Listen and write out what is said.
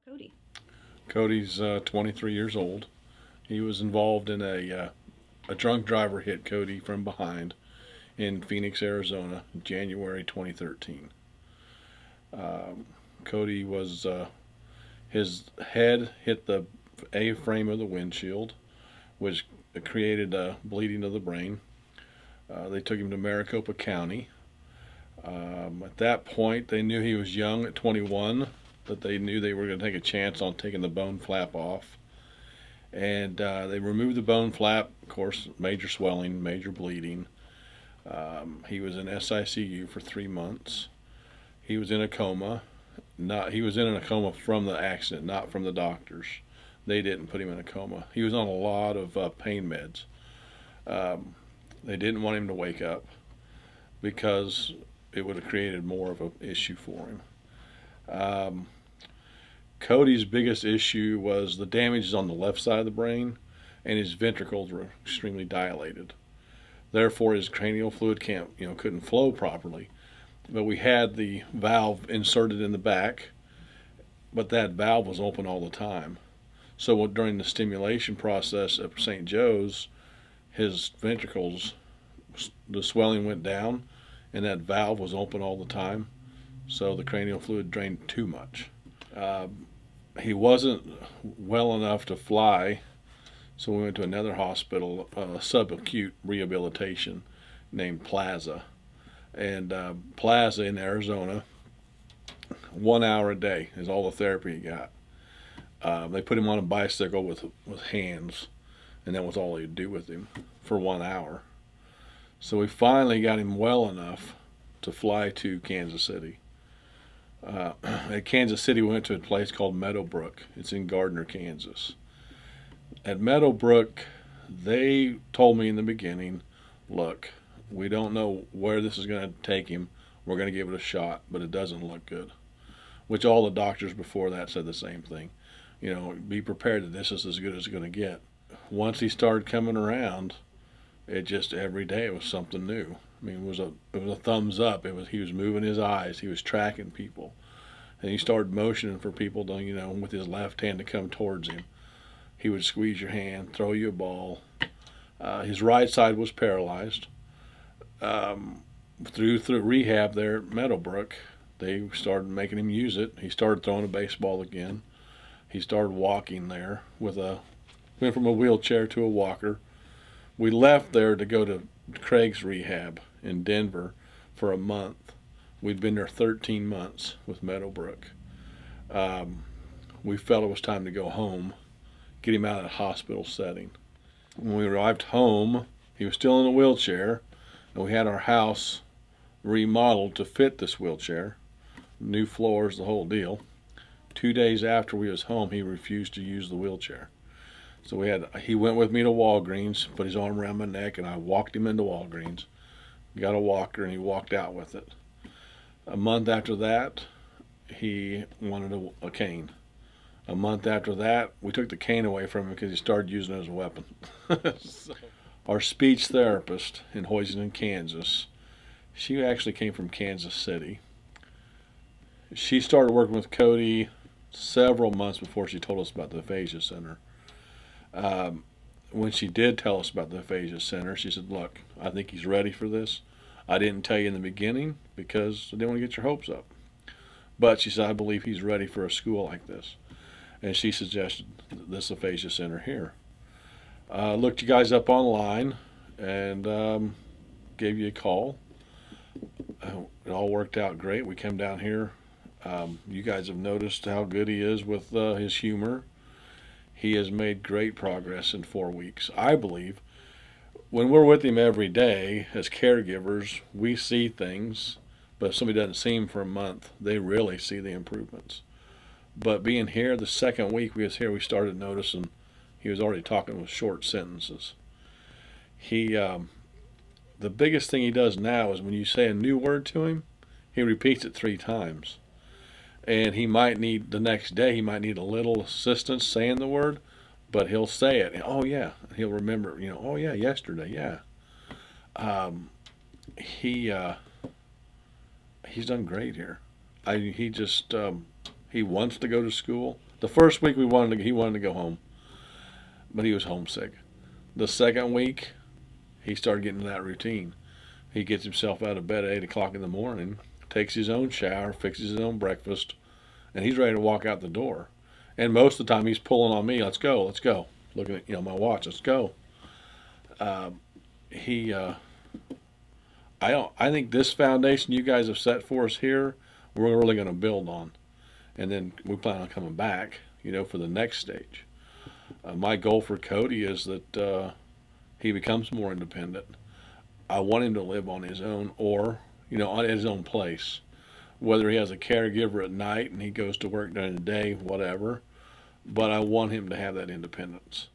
Cody. Cody's 23 years old. He was involved in a drunk driver hit Cody from behind in Phoenix, Arizona, January 2013. Cody was his head hit the A frame of the windshield, which created bleeding of the brain. They took him to Maricopa County. At that point, they knew he was young at 21, but they knew they were going to take a chance on taking the bone flap off. And they removed the bone flap, of course, major swelling, major bleeding. He was in SICU for 3 months. He was in a coma. He was in a coma from the accident, not from the doctors. They didn't put him in a coma. He was on a lot of pain meds. They didn't want him to wake up because it would have created more of an issue for him. Cody's biggest issue was the damage on the left side of the brain, and his ventricles were extremely dilated. Therefore, his cranial fluid couldn't flow properly. But we had the valve inserted in the back, but that valve was open all the time. So during the stimulation process at St. Joe's, his ventricles, the swelling went down, and that valve was open all the time. So the cranial fluid drained too much. He wasn't well enough to fly, so we went to another hospital, subacute rehabilitation, named Plaza. And Plaza in Arizona, 1 hour a day is all the therapy he got. They put him on a bicycle with hands, and that was all they'd do with him for 1 hour. So we finally got him well enough to fly to Kansas City. At Kansas City, we went to a place called Meadowbrook. It's in Gardner, Kansas. At Meadowbrook, they told me in the beginning, look, we don't know where this is going to take him. We're going to give it a shot, but it doesn't look good. Which all the doctors before that said the same thing. Be prepared that this is as good as it's going to get. Once he started coming around, it just every day it was something new. I mean, it was a thumbs up. He was moving his eyes. He was tracking people, and he started motioning for people to with his left hand to come towards him. He would squeeze your hand, throw you a ball. His right side was paralyzed. Through rehab there at Meadowbrook, they started making him use it. He started throwing a baseball again. He started walking there went from a wheelchair to a walker. We left there to go to Craig's rehab in Denver for a month. We'd been there 13 months with Meadowbrook. We felt it was time to go home, get him out of the hospital setting. When we arrived home, he was still in a wheelchair, and we had our house remodeled to fit this wheelchair. New floors, the whole deal. 2 days after we was home, he refused to use the wheelchair. So he went with me to Walgreens, put his arm around my neck, and I walked him into Walgreens. Got a walker, and he walked out with it. A month after that, he wanted a cane. A month after that, we took the cane away from him because he started using it as a weapon. So, our speech therapist in Hoisington, Kansas, she actually came from Kansas City. She started working with Cody several months before she told us about the Aphasia Center. When she did tell us about the Aphasia Center, she said, look, I think he's ready for this. I didn't tell you in the beginning because I didn't want to get your hopes up. But she said, I believe he's ready for a school like this. And she suggested this Aphasia Center here. Looked you guys up online and gave you a call. It all worked out great. We came down here. You guys have noticed how good he is with his humor. He has made great progress in 4 weeks. I believe when we're with him every day as caregivers, we see things, but if somebody doesn't see him for a month, they really see the improvements. But being here, the second week we was here, we started noticing he was already talking with short sentences. The biggest thing he does now is when you say a new word to him, he repeats it 3 times. And the next day, he might need a little assistance saying the word, but he'll say it. Oh, yeah. He'll remember, oh, yeah, yesterday, yeah. He's done great here. He wants to go to school. The first week he wanted to go home, but he was homesick. The second week, he started getting that routine. He gets himself out of bed at 8 o'clock in the morning, takes his own shower, fixes his own breakfast, and he's ready to walk out the door. And most of the time, he's pulling on me. Let's go, let's go. Looking at my watch. Let's go. Uh, he, I think this foundation you guys have set for us here, we're really going to build on, and then we plan on coming back, for the next stage. My goal for Cody is that he becomes more independent. I want him to live on his own, or on his own place. Whether he has a caregiver at night and he goes to work during the day, whatever. But I want him to have that independence.